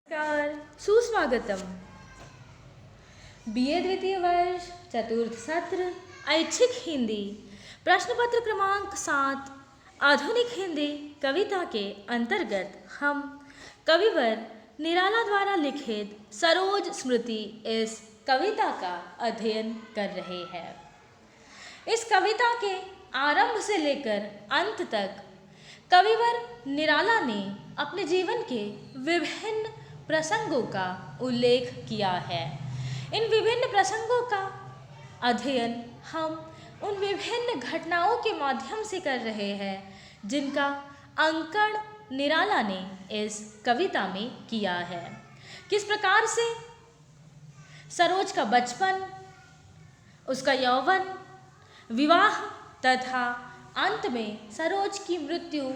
नमस्कार, सुस्वागतम। बीए द्वितीय वर्ष चतुर्थ सत्र ऐच्छिक हिंदी प्रश्न पत्र क्रमांक 7 आधुनिक हिंदी कविता के अंतर्गत हम कविवर निराला द्वारा लिखित सरोज स्मृति इस कविता का अध्ययन कर रहे हैं। इस कविता के आरंभ से लेकर अंत तक कविवर निराला ने अपने जीवन के विभिन्न प्रसंगों का उल्लेख किया है। इन विभिन्न प्रसंगों का अध्ययन हम उन विभिन्न घटनाओं के माध्यम से कर रहे हैं जिनका अंकन निराला ने इस कविता में किया है। किस प्रकार से सरोज का बचपन, उसका यौवन, विवाह तथा अंत में सरोज की मृत्यु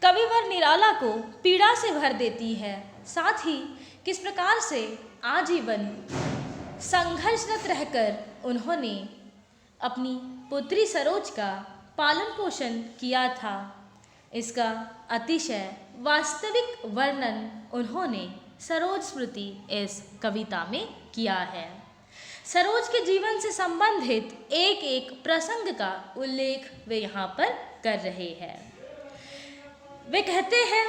कविवर निराला को पीड़ा से भर देती है। साथ ही किस प्रकार से आजीवन संघर्षरत रहकर उन्होंने अपनी पुत्री सरोज का पालन पोषण किया था, इसका अतिशय वास्तविक वर्णन उन्होंने सरोज स्मृति इस कविता में किया है। सरोज के जीवन से संबंधित एक एक प्रसंग का उल्लेख वे यहाँ पर कर रहे हैं। वे कहते हैं,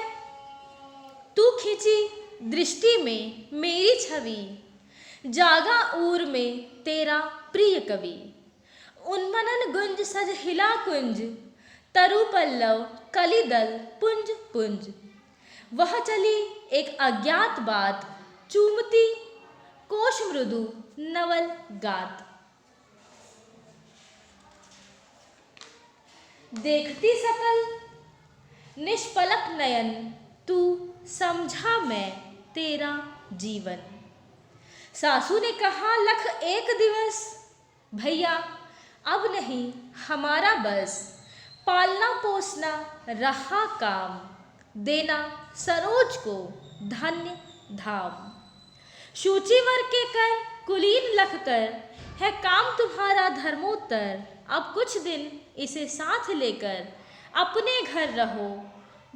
तू खींची दृष्टि में मेरी छवि, जागा ऊर में तेरा प्रिय कवि। उन्मनन गुंज सज हिला कुंज, तरु पल्लव कलिदल पुंज पुंज। वह चली एक अज्ञात बात, चूमती कोश मृदु नवल गात। देखती सकल निष्पलक नयन, तू समझा मैं तेरा जीवन। सासू ने कहा लख एक दिवस, भैया अब नहीं हमारा बस। पालना पोसना रहा काम, देना सरोज को धन्य धाम। सूचीवर के कर कुलीन लख कर, है काम तुम्हारा धर्मोत्तर। अब कुछ दिन इसे साथ लेकर अपने घर रहो,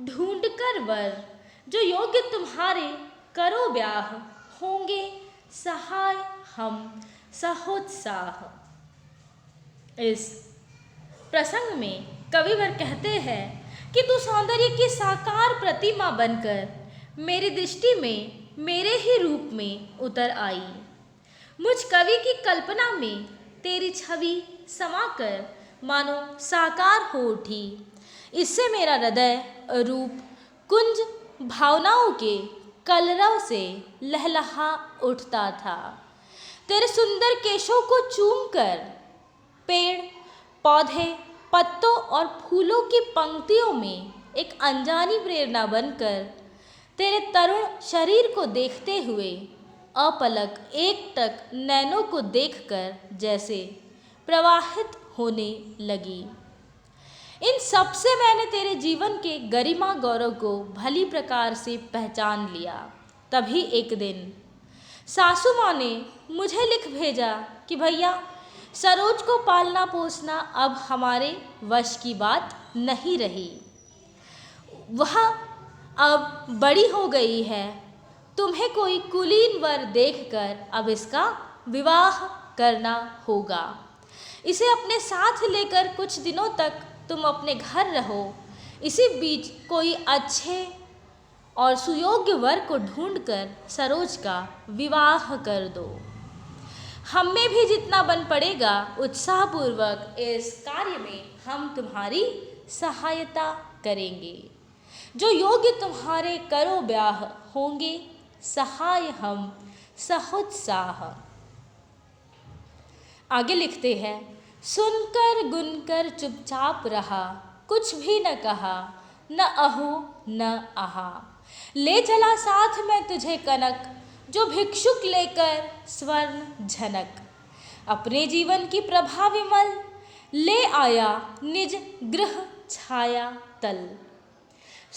ढूंढ कर वर जो योग्य तुम्हारे करो ब्याह। होंगे सहाय हम सहोत्साह। इस प्रसंग में कविवर कहते हैं कि तू सौंदर्य की साकार प्रतिमा बनकर मेरी दृष्टि में मेरे ही रूप में उतर आई। मुझ कवि की कल्पना में तेरी छवि समाकर मानो साकार हो उठी। इससे मेरा हृदय रूप कुंज भावनाओं के कलरव से लहलहा उठता था। तेरे सुंदर केशों को चूमकर पेड़ पौधे पत्तों और फूलों की पंक्तियों में एक अनजानी प्रेरणा बनकर तेरे तरुण शरीर को देखते हुए अपलक एकटक नैनों को देखकर जैसे प्रवाहित होने लगी। इन सब से मैंने तेरे जीवन के गरिमा गौरव को भली प्रकार से पहचान लिया। तभी एक दिन सासू माँ ने मुझे लिख भेजा कि भैया सरोज को पालना पोसना अब हमारे वश की बात नहीं रही। वह अब बड़ी हो गई है, तुम्हें कोई कुलीन वर देखकर अब इसका विवाह करना होगा। इसे अपने साथ लेकर कुछ दिनों तक तुम अपने घर रहो। इसी बीच कोई अच्छे और सुयोग्य वर को ढूंढकर सरोज का विवाह कर दो। हम में भी जितना बन पड़ेगा उत्साहपूर्वक इस कार्य में हम तुम्हारी सहायता करेंगे। जो योग्य तुम्हारे करो ब्याह, होंगे सहाय हम सहोत्साह। आगे लिखते हैं, सुनकर गुनकर चुपचाप रहा, कुछ भी न कहा, न अहो न आहा। ले चला साथ में तुझे कनक, जो भिक्षुक लेकर स्वर्ण झनक। अपने जीवन की प्रभा विमल, ले आया निज गृह छाया तल।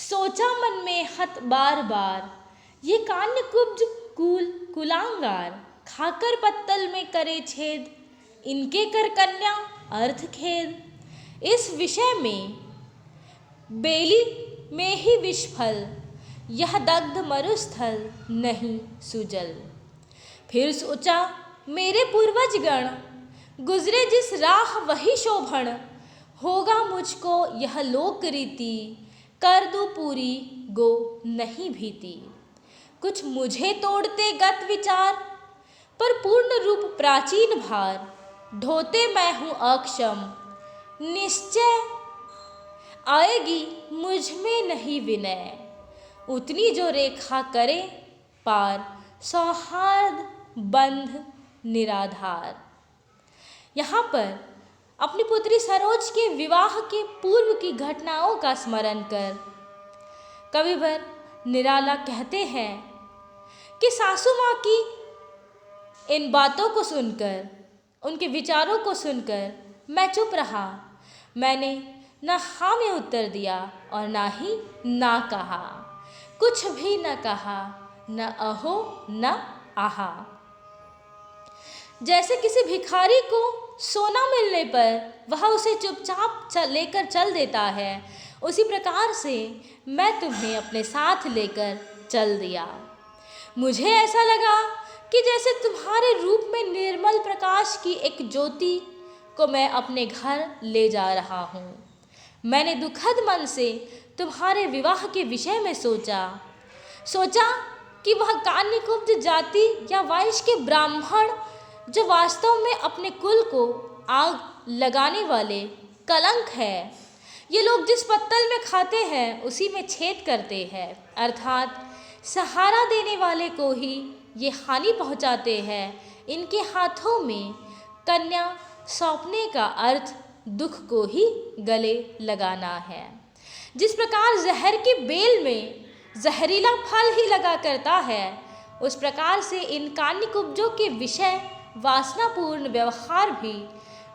सोचा मन में हत बार बार, ये कान्य कुब्ज कूल कुलांगार। खाकर पत्तल में करे छेद, इनके कर कन्या अर्थ खेद। इस विषय में बेली में ही विषफल, यह दग्ध मरुस्थल नहीं सुजल। फिर सोचा मेरे पूर्वजगण, गुजरे जिस राह वही शोभन, होगा मुझको यह लोक रीति, कर दूं पूरी गो नहीं भीति। कुछ मुझे तोड़ते गत विचार, पर पूर्ण रूप प्राचीन भार, ढोते मैं हूँ अक्षम, निश्चय आएगी मुझ में नहीं विनय। उतनी जो रेखा करे पार, सौहार्द बंध निराधार। यहाँ पर अपनी पुत्री सरोज के विवाह के पूर्व की घटनाओं का स्मरण कर कविवर निराला कहते हैं कि सासू माँ की इन बातों को सुनकर, उनके विचारों को सुनकर मैं चुप रहा। मैंने न हाँ में उत्तर दिया और ना ही ना कहा, कुछ भी न कहा, न अहो न आहा। जैसे किसी भिखारी को सोना मिलने पर वह उसे चुपचाप लेकर चल देता है, उसी प्रकार से मैं तुम्हें अपने साथ लेकर चल दिया। मुझे ऐसा लगा कि जैसे तुम्हारे रूप में निर्मल प्रकाश की एक ज्योति को मैं अपने घर ले जा रहा हूँ। मैंने दुखद मन से तुम्हारे विवाह के विषय में सोचा कि वह कान्यकुब्ज जाति या वंश के ब्राह्मण, जो वास्तव में अपने कुल को आग लगाने वाले कलंक है, ये लोग जिस पत्तल में खाते हैं उसी में छेद करते हैं, अर्थात सहारा देने वाले को ही ये हानि पहुंचाते हैं। इनके हाथों में कन्या सौंपने का अर्थ दुख को ही गले लगाना है। जिस प्रकार जहर की बेल में जहरीला फल ही लगा करता है, उस प्रकार से इन कान्यकुब्जों के विषय वासनापूर्ण व्यवहार भी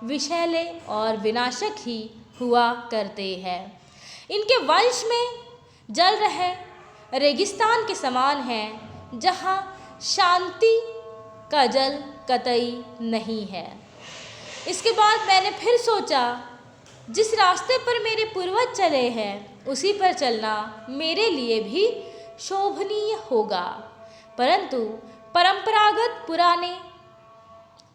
विषैले और विनाशक ही हुआ करते हैं। इनके वंश में जल रहे रेगिस्तान के समान है, जहाँ शांति का जल कतई नहीं है। इसके बाद मैंने फिर सोचा, जिस रास्ते पर मेरे पूर्वज चले हैं उसी पर चलना मेरे लिए भी शोभनीय होगा, परंतु परंपरागत पुराने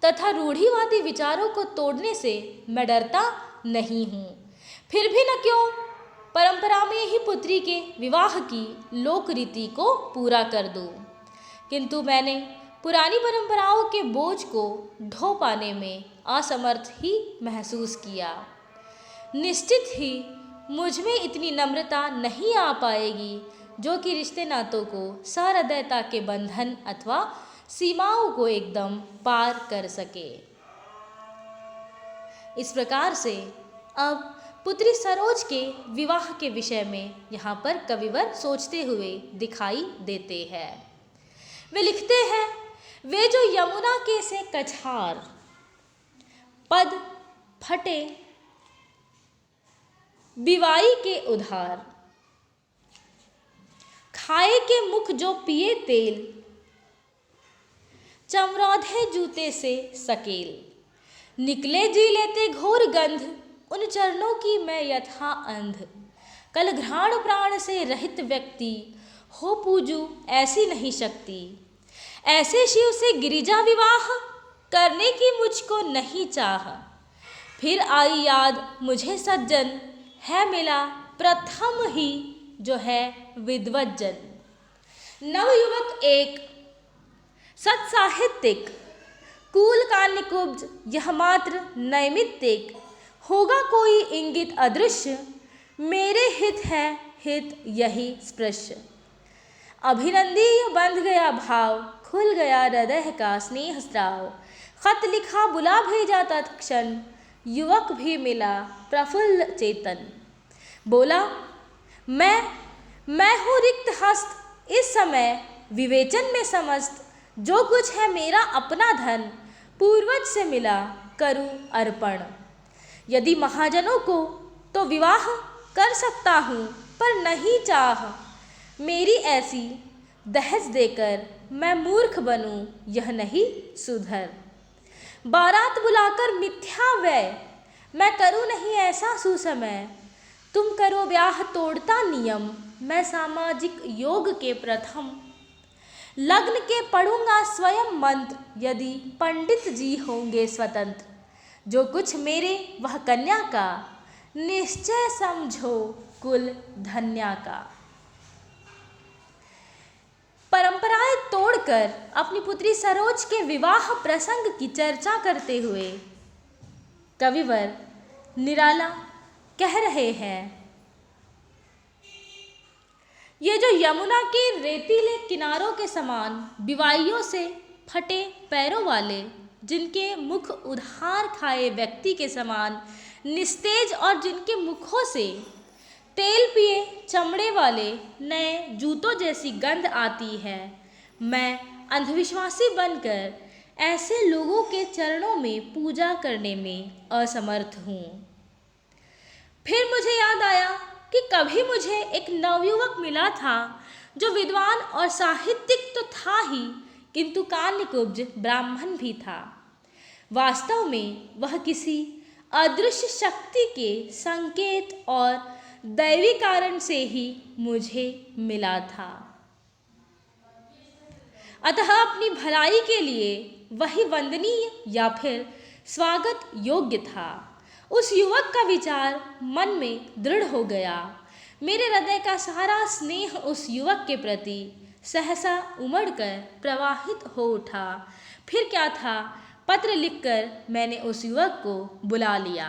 तथा रूढ़िवादी विचारों को तोड़ने से मैं डरता नहीं हूँ। फिर भी न क्यों परंपरा में ही पुत्री के विवाह की लोक रीति को पूरा कर दूँ, किंतु मैंने पुरानी परंपराओं के बोझ को ढो पाने में असमर्थ ही महसूस किया। निश्चित ही मुझ में इतनी नम्रता नहीं आ पाएगी जो कि रिश्ते नातों को सहृदयता के बंधन अथवा सीमाओं को एकदम पार कर सके। इस प्रकार से अब पुत्री सरोज के विवाह के विषय में यहाँ पर कविवर सोचते हुए दिखाई देते हैं। वे लिखते हैं, वे जो यमुना के से कछार, पद फटे बिवाई के उधार, खाए के मुख जो पिए तेल, चमरौधे जूते से सकेल, निकले जी लेते घोर गंध, उन चरणों की मैं यथा अंध। कल घ्राण प्राण से रहित व्यक्ति, हो पूजू ऐसी नहीं शक्ति। ऐसे शिव से गिरिजा विवाह, करने की मुझको नहीं चाह। फिर आई याद मुझे सज्जन, है मिला प्रथम ही जो है विद्वज्जन। नवयुवक एक सत्साहित्यिक, कूल कान्यकुब्ज यह मात्र नैमित्तिक। होगा कोई इंगित अदृश्य, मेरे हित है हित यही स्पृश्य। अभिनंदीय बंध गया भाव, खुल गया हृदय का स्नेह स्राव। खत लिखा बुला भेजा तत्क्षण, युवक भी मिला प्रफुल्ल चेतन। बोला, मैं हूँ रिक्त हस्त, इस समय विवेचन में समस्त। जो कुछ है मेरा अपना धन, पूर्वज से मिला करूँ अर्पण। यदि महाजनों को तो विवाह कर सकता हूँ, पर नहीं चाह। मेरी ऐसी दहेज देकर मैं मूर्ख बनूँ, यह नहीं सुधर। बारात बुलाकर मिथ्या व्यय, मैं करूँ नहीं ऐसा सुसमय। तुम करो ब्याह तोड़ता नियम, मैं सामाजिक योग के प्रथम। लग्न के पढ़ूंगा स्वयं मंत्र, यदि पंडित जी होंगे स्वतंत्र। जो कुछ मेरे वह कन्या का, निश्चय समझो कुल धन्या का। परंपराएं तोड़कर अपनी पुत्री सरोज के विवाह प्रसंग की चर्चा करते हुए कविवर निराला कह रहे हैं, ये जो यमुना के रेतीले किनारों के समान बिवाइयों से फटे पैरों वाले, जिनके मुख उधार खाए व्यक्ति के समान निस्तेज और जिनके मुखों से तेल पिए चमड़े वाले नए जूतों जैसी गंध आती है, मैं अंधविश्वासी बनकर ऐसे लोगों के चरणों में पूजा करने में असमर्थ हूँ। फिर मुझे याद आया कि कभी मुझे एक नवयुवक मिला था जो विद्वान और साहित्यिक तो था ही, किंतु कान्यकुब्ज ब्राह्मण भी था। वास्तव में वह किसी अदृश्य शक्ति के संकेत और दैवी कारण से ही मुझे मिला था। अतः अपनी भलाई के लिए वही वंदनीय या फिर स्वागत योग्य था। उस युवक का विचार मन में दृढ़ हो गया। मेरे हृदय का सारा स्नेह उस युवक के प्रति सहसा उमड़कर प्रवाहित हो उठा। फिर क्या था, पत्र लिखकर मैंने उस युवक को बुला लिया।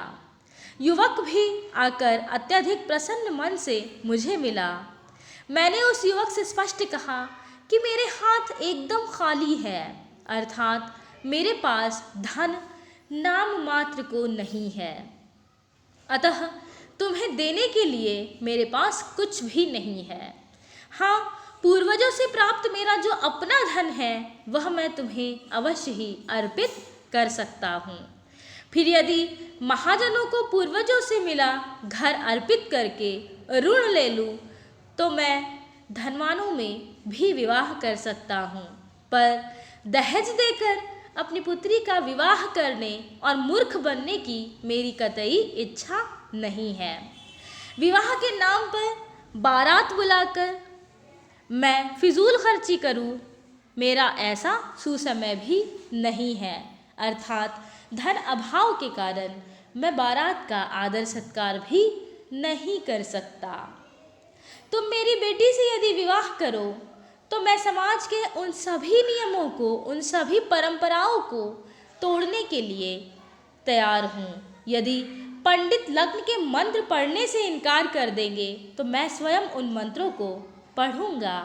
युवक भी आकर अत्यधिक प्रसन्न मन से मुझे मिला। मैंने उस युवक से स्पष्ट कहा कि मेरे हाथ एकदम खाली है, अर्थात मेरे पास धन नाम मात्र को नहीं है। अतः तुम्हें देने के लिए मेरे पास कुछ भी नहीं है। हाँ, पूर्वजों से प्राप्त मेरा जो अपना धन है वह मैं तुम्हें अवश्य ही अर्पित कर सकता हूँ। फिर यदि महाजनों को पूर्वजों से मिला घर अर्पित करके ऋण ले लूँ तो मैं धनवानों में भी विवाह कर सकता हूँ, पर दहेज देकर अपनी पुत्री का विवाह करने और मूर्ख बनने की मेरी कतई इच्छा नहीं है। विवाह के नाम पर बारात बुलाकर मैं फिजूल खर्ची करूँ, मेरा ऐसा सुसमय भी नहीं है। अर्थात धन अभाव के कारण मैं बारात का आदर सत्कार भी नहीं कर सकता। तुम मेरी बेटी से यदि विवाह करो तो मैं समाज के उन सभी नियमों को, उन सभी परंपराओं को तोड़ने के लिए तैयार हूँ। यदि पंडित लग्न के मंत्र पढ़ने से इनकार कर देंगे तो मैं स्वयं उन मंत्रों को पढ़ूंगा।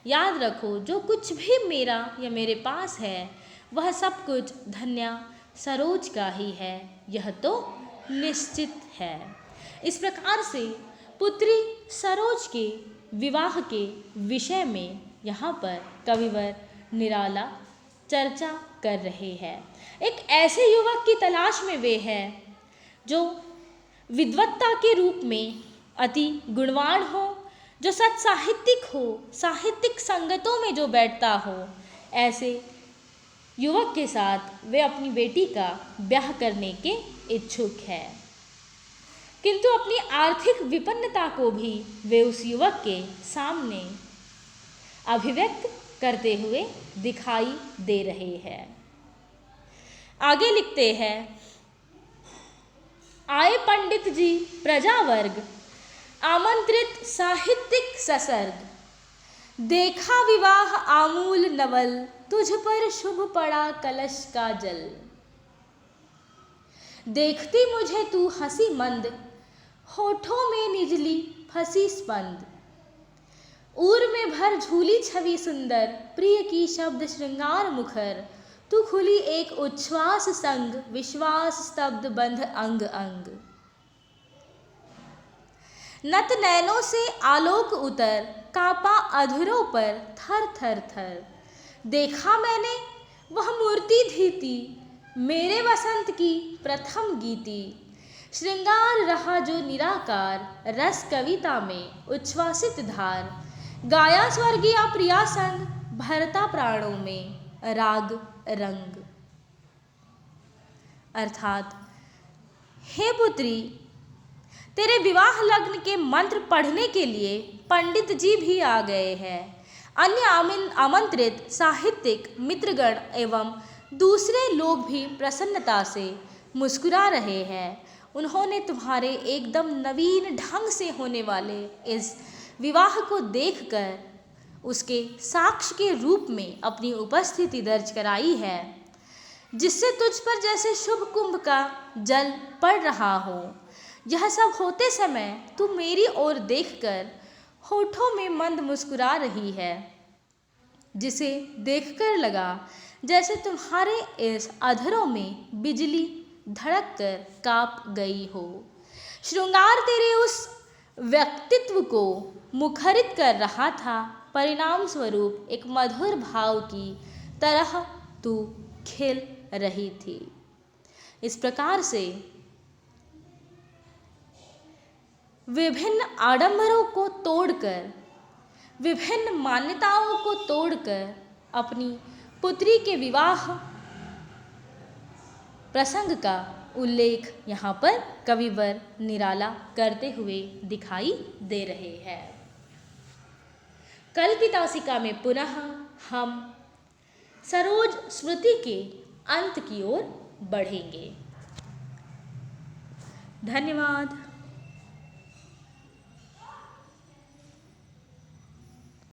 याद रखो, जो कुछ भी मेरा या मेरे पास है वह सब कुछ धन्या सरोज का ही है, यह तो निश्चित है। इस प्रकार से पुत्री सरोज के विवाह के विषय में यहाँ पर कविवर निराला चर्चा कर रहे हैं। एक ऐसे युवक की तलाश में वे हैं जो विद्वत्ता के रूप में अति गुणवान हो, जो सच साहित्यिक हो, साहित्यिक संगतों में जो बैठता हो। ऐसे युवक के साथ वे अपनी बेटी का ब्याह करने के इच्छुक है, किंतु अपनी आर्थिक विपन्नता को भी वे उस युवक के सामने अभिव्यक्त करते हुए दिखाई दे रहे हैं। आगे लिखते हैं, आए पंडित जी प्रजावर्ग, आमंत्रित साहित्यिक ससर्ग। देखा विवाह आमूल नवल, तुझ पर शुभ पड़ा कलश का जल। देखती मुझे तू हंसी मंद, होठों में निजली फंसी स्पंद। ऊर में भर झूली छवि सुंदर, प्रिय की शब्द श्रृंगार मुखर। तू खुली एक उच्छ्वास संग, विश्वास स्तब्ध बंध अंग अंग। नत नैनों से आलोक उतर, कांपा अधरों पर थर थर थर। देखा मैंने वह मूर्ति धीती, मेरे वसंत की प्रथम गीति। श्रृंगार रहा जो निराकार, रस कविता में उच्छ्वासित धार। गाया स्वर्गीय प्रिया संग, भरता प्राणों में राग रंग। अर्थात, हे पुत्री, तेरे विवाह लग्न के मंत्र पढ़ने के लिए पंडित जी भी आ गए हैं। अन्य आमंत्रित साहित्यिक मित्रगण एवं दूसरे लोग भी प्रसन्नता से मुस्कुरा रहे हैं। उन्होंने तुम्हारे एकदम नवीन ढंग से होने वाले इस विवाह को देखकर उसके साक्ष्य के रूप में अपनी उपस्थिति दर्ज कराई है, जिससे तुझ पर जैसे शुभ कुंभ का जल पड़ रहा हो। यह सब होते समय तू मेरी ओर देखकर होठों में मंद मुस्कुरा रही है, जिसे देखकर लगा जैसे तुम्हारे इस अधरों में बिजली धड़क कर कांप गई हो। श्रृंगार तेरे उस व्यक्तित्व को मुखरित कर रहा था। परिणाम स्वरूप एक मधुर भाव की तरह तू खिल रही थी। इस प्रकार से विभिन्न आडंबरों को तोड़कर, विभिन्न मान्यताओं को तोड़कर अपनी पुत्री के विवाह प्रसंग का उल्लेख यहाँ पर कविवर निराला करते हुए दिखाई दे रहे हैं। कल्पितासिका में पुनः हम सरोज स्मृति के अंत की ओर बढ़ेंगे। धन्यवाद।